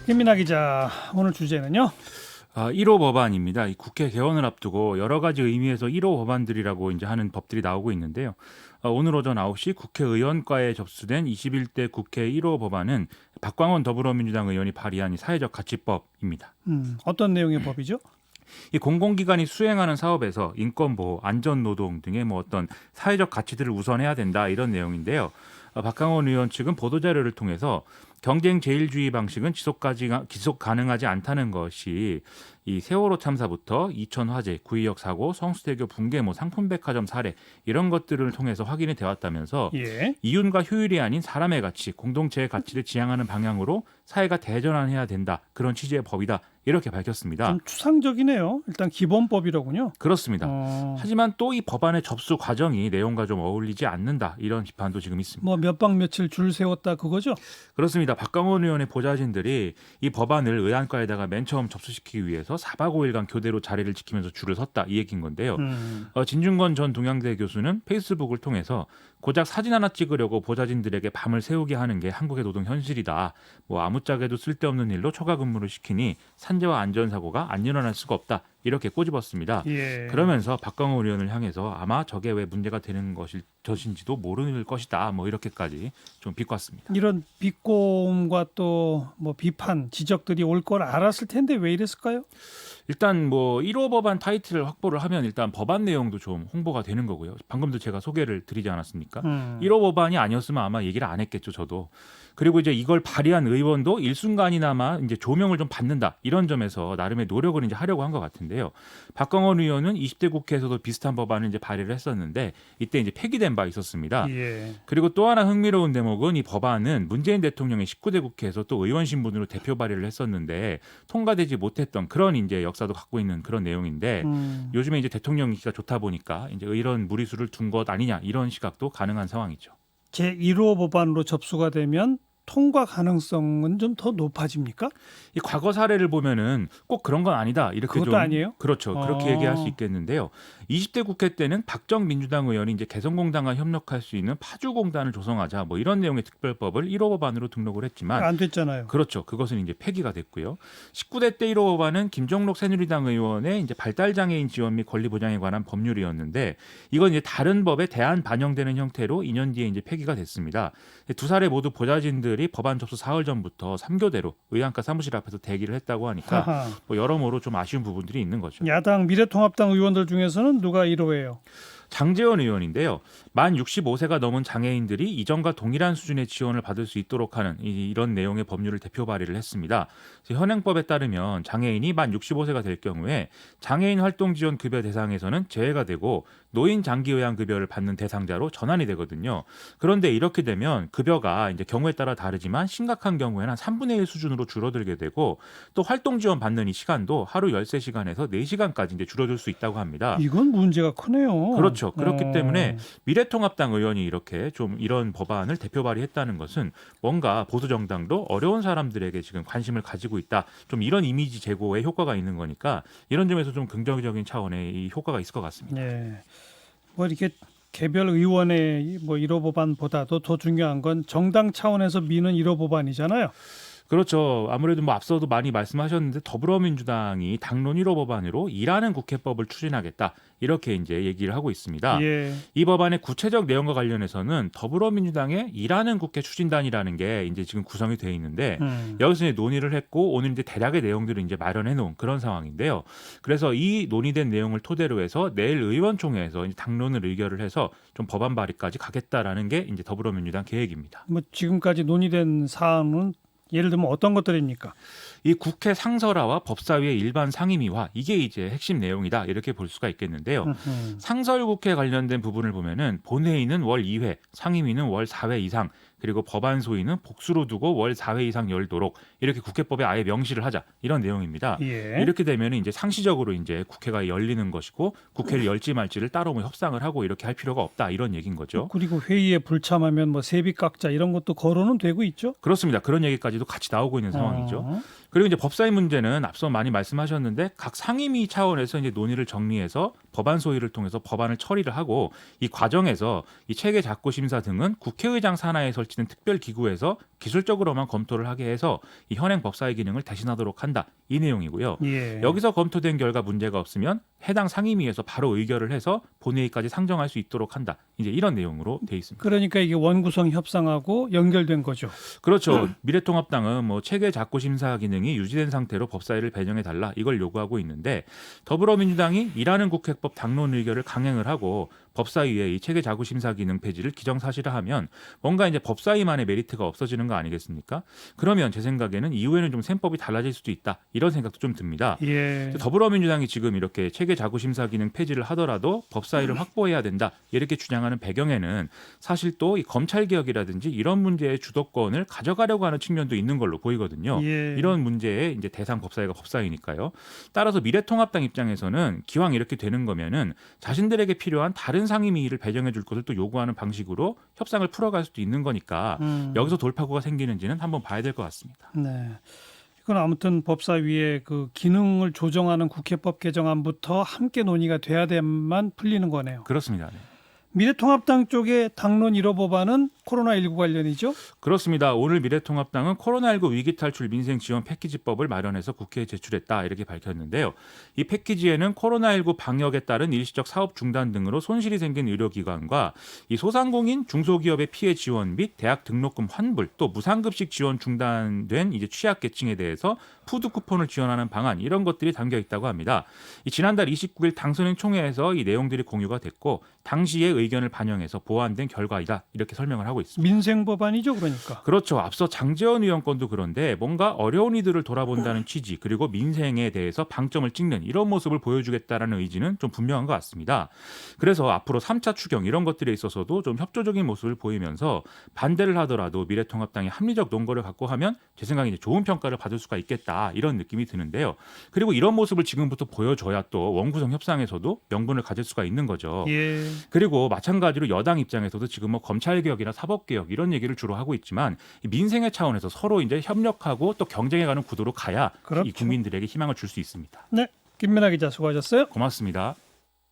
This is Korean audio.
김민아 기자, 오늘 주제는요? 1호 법안입니다. 이 국회 개원을 앞두고 여러 가지 의미에서 1호 법안들이라고 이제 하는 법들이 나오고 있는데요. 오늘 오전 9시 국회의원과에 접수된 21대 국회 1호 법안은 박광원 더불어민주당 의원이 발의한 이 사회적 가치법입니다. 어떤 내용의 법이죠? 이 공공기관이 수행하는 사업에서 인권보호, 안전노동 등의 어떤 사회적 가치들을 우선해야 된다 이런 내용인데요. 박광원 의원 측은 보도자료를 통해서 경쟁 제일주의 방식은 지속 가능하지 않다는 것이 이 세월호 참사부터 이천 화재, 구의역 사고, 성수대교 붕괴, 상품백화점 사례 이런 것들을 통해서 확인이 되었다면서 예. 이윤과 효율이 아닌 사람의 가치, 공동체의 가치를 지향하는 방향으로 사회가 대전환해야 된다. 그런 취지의 법이다. 이렇게 밝혔습니다. 좀 추상적이네요. 일단 기본법이로군요. 그렇습니다. 하지만 또 이 법안의 접수 과정이 내용과 좀 어울리지 않는다. 이런 비판도 지금 있습니다. 몇 박 며칠 줄 세웠다 그거죠? 그렇습니다. 박광원 의원의 보좌진들이 이 법안을 의안과에다가 맨 처음 접수시키기 위해서 4박 5일간 교대로 자리를 지키면서 줄을 섰다. 이 얘기인 건데요. 진중권 전 동양대 교수는 페이스북을 통해서 고작 사진 하나 찍으려고 보좌진들에게 밤을 새우게 하는 게 한국의 노동 현실이다. 아무짝에도 쓸데없는 일로 초과 근무를 시키니 산재와 안전사고가 안 일어날 수가 없다. 이렇게 꼬집었습니다. 예. 그러면서 박광원 의원을 향해서 아마 저게 왜 문제가 되는 것인지도 모르는 것이다. 이렇게까지 좀 비꼬았습니다. 이런 비꼼과 또 비판, 지적들이 올 걸 알았을 텐데 왜 이랬을까요? 일단 1호 법안 타이틀을 확보를 하면 일단 법안 내용도 좀 홍보가 되는 거고요. 방금도 제가 소개를 드리지 않았습니까? 1호 법안이 아니었으면 아마 얘기를 안 했겠죠, 저도. 그리고 이제 이걸 발의한 의원도 일순간이나마 이제 조명을 좀 받는다. 이런 점에서 나름의 노력을 이제 하려고 한 것 같은데요. 박광원 의원은 20대 국회에서도 비슷한 법안을 이제 발의를 했었는데 이때 이제 폐기된 바 있었습니다. 예. 그리고 또 하나 흥미로운 대목은 이 법안은 문재인 대통령의 19대 국회에서 또 의원 신분으로 대표 발의를 했었는데 통과되지 못했던 그런 이제 역사도 갖고 있는 그런 내용인데 요즘에 이제 대통령 인기가 좋다 보니까 이제 이런 무리수를 둔 것 아니냐 이런 시각도 가능한 상황이죠. 제1호 법안으로 접수가 되면 통과 가능성은 좀 더 높아집니까? 이 과거 사례를 보면은 꼭 그런 건 아니다. 이렇게 그것도 좀 아니에요? 그렇죠. 그렇게 얘기할 수 있겠는데요. 20대 국회 때는 박정 민주당 의원이 이제 개성공단과 협력할 수 있는 파주공단을 조성하자 이런 내용의 특별법을 1호 법안으로 등록을 했지만 안 됐잖아요. 그렇죠. 그것은 이제 폐기가 됐고요. 19대 때 1호 법안은 김종록 새누리당 의원의 이제 발달장애인 지원 및 권리 보장에 관한 법률이었는데 이건 이제 다른 법에 대안 반영되는 형태로 2년 뒤에 이제 폐기가 됐습니다. 두 사례 모두 보좌진들이 법안 접수 사흘 전부터 3교대로 의안과 사무실 앞에서 대기를 했다고 하니까 여러모로 좀 아쉬운 부분들이 있는 거죠. 야당 미래통합당 의원들 중에서는 누가 1호예요? 장제원 의원인데요. 만 65세가 넘은 장애인들이 이전과 동일한 수준의 지원을 받을 수 있도록 하는 이런 내용의 법률을 대표 발의를 했습니다. 현행법에 따르면 장애인이 만 65세가 될 경우에 장애인 활동 지원 급여 대상에서는 제외가 되고 노인 장기 요양 급여를 받는 대상자로 전환이 되거든요. 그런데 이렇게 되면 급여가 이제 경우에 따라 다르지만 심각한 경우에는 한 3분의 1 수준으로 줄어들게 되고 또 활동 지원 받는 이 시간도 하루 13시간에서 4시간까지 이제 줄어들 수 있다고 합니다. 이건 문제가 크네요. 그렇죠. 그렇기 때문에 미래통합당 의원이 이렇게 좀 이런 법안을 대표 발의했다는 것은 뭔가 보수 정당도 어려운 사람들에게 지금 관심을 가지고 있다. 좀 이런 이미지 제고에 효과가 있는 거니까 이런 점에서 좀 긍정적인 차원의 이 효과가 있을 것 같습니다. 네. 이렇게 개별 의원의 1호 법안보다도 더 중요한 건 정당 차원에서 미는 1호 법안이잖아요. 그렇죠. 아무래도 앞서도 많이 말씀하셨는데 더불어민주당이 당론 1호 법안으로 일하는 국회법을 추진하겠다. 이렇게 이제 얘기를 하고 있습니다. 예. 이 법안의 구체적 내용과 관련해서는 더불어민주당의 일하는 국회 추진단이라는 게 이제 지금 구성이 되어 있는데 여기서 이제 논의를 했고 오늘 이제 대략의 내용들을 이제 마련해 놓은 그런 상황인데요. 그래서 이 논의된 내용을 토대로 해서 내일 의원총회에서 이제 당론을 의결을 해서 좀 법안 발의까지 가겠다라는 게 이제 더불어민주당 계획입니다. 지금까지 논의된 사안은 예를 들면 어떤 것들입니까? 이 국회 상설화와 법사위의 일반 상임위화 이게 이제 핵심 내용이다 이렇게 볼 수가 있겠는데요. 상설국회 관련된 부분을 보면은 본회의는 월 2회, 상임위는 월 4회 이상, 그리고 법안 소위는 복수로 두고 월 4회 이상 열도록 이렇게 국회법에 아예 명시를 하자 이런 내용입니다. 예. 이렇게 되면 이제 상시적으로 이제 국회가 열리는 것이고 국회를 열지 말지를 따로 협상을 하고 이렇게 할 필요가 없다 이런 얘기인 거죠. 그리고 회의에 불참하면 세비 깎자 이런 것도 거론은 되고 있죠. 그렇습니다. 그런 얘기까지도 같이 나오고 있는 상황이죠. 그리고 이제 법사위 문제는 앞서 많이 말씀하셨는데 각 상임위 차원에서 이제 논의를 정리해서 법안 소위를 통해서 법안을 처리를 하고 이 과정에서 이 체계 작고 심사 등은 국회의장 산하에 설치된 특별 기구에서 기술적으로만 검토를 하게 해서 이 현행 법사위 기능을 대신하도록 한다. 이 내용이고요. 예. 여기서 검토된 결과 문제가 없으면 해당 상임위에서 바로 의결을 해서 본회의까지 상정할 수 있도록 한다. 이제 이런 내용으로 돼 있습니다. 그러니까 이게 원구성 협상하고 연결된 거죠. 그렇죠. 미래통합당은 뭐 체계 작고 심사 기능이 유지된 상태로 법사위를 배정해 달라 이걸 요구하고 있는데 더불어민주당이 일하는 국회법 당론 의결을 강행을 하고 법사위에 이 체계 작고 심사 기능 폐지를 기정사실화하면 뭔가 이제 법사위만의 메리트가 없어지는 거 아니겠습니까? 그러면 제 생각에는 이후에는 좀 셈법이 달라질 수도 있다 이런 생각도 좀 듭니다. 예. 더불어민주당이 지금 이렇게 체계 작고 심사 기능 폐지를 하더라도 법사위를 확보해야 된다 이렇게 주장하는 배경에는 사실 또 이 검찰 개혁이라든지 이런 문제의 주도권을 가져가려고 하는 측면도 있는 걸로 보이거든요. 예. 이런 문제의 이제 대상 법사위가 법사위니까요. 따라서 미래통합당 입장에서는 기왕 이렇게 되는 거면은 자신들에게 필요한 다른 상임위를 배정해 줄 것을 또 요구하는 방식으로 협상을 풀어갈 수도 있는 거니까 여기서 돌파구가 생기는지는 한번 봐야 될 것 같습니다. 네. 이건 아무튼 법사위의 그 기능을 조정하는 국회법 개정안부터 함께 논의가 돼야 돼만 풀리는 거네요. 그렇습니다. 네. 미래통합당 쪽의 당론 1호 법안은 코로나19 관련이죠? 그렇습니다. 오늘 미래통합당은 코로나19 위기 탈출 민생 지원 패키지법을 마련해서 국회에 제출했다 이렇게 밝혔는데요. 이 패키지에는 코로나19 방역에 따른 일시적 사업 중단 등으로 손실이 생긴 의료기관과 이 소상공인 중소기업의 피해 지원 및 대학 등록금 환불 또 무상급식 지원 중단된 이제 취약계층에 대해서 푸드 쿠폰을 지원하는 방안 이런 것들이 담겨 있다고 합니다. 이 지난달 29일 당선인 총회에서 이 내용들이 공유가 됐고 당시의 의견을 반영해서 보완된 결과이다 이렇게 설명을 하고 있습니다. 민생 법안이죠, 그러니까. 그렇죠. 앞서 장제원 의원 건도 그런데 뭔가 어려운 이들을 돌아본다는 취지 그리고 민생에 대해서 방점을 찍는 이런 모습을 보여주겠다라는 의지는 좀 분명한 것 같습니다. 그래서 앞으로 3차 추경 이런 것들에 있어서도 좀 협조적인 모습을 보이면서 반대를 하더라도 미래통합당이 합리적 논거를 갖고 하면 제 생각에 이제 좋은 평가를 받을 수가 있겠다 이런 느낌이 드는데요. 그리고 이런 모습을 지금부터 보여줘야 또 원구성 협상에서도 명분을 가질 수가 있는 거죠. 예. 그리고 마찬가지로 여당 입장에서도 지금 뭐 검찰개혁이나 사법개혁 이런 얘기를 주로 하고 있지만 이 민생의 차원에서 서로 이제 협력하고 또 경쟁해가는 구도로 가야 그렇죠. 이 국민들에게 희망을 줄 수 있습니다. 네, 김민아 기자 수고하셨어요. 고맙습니다.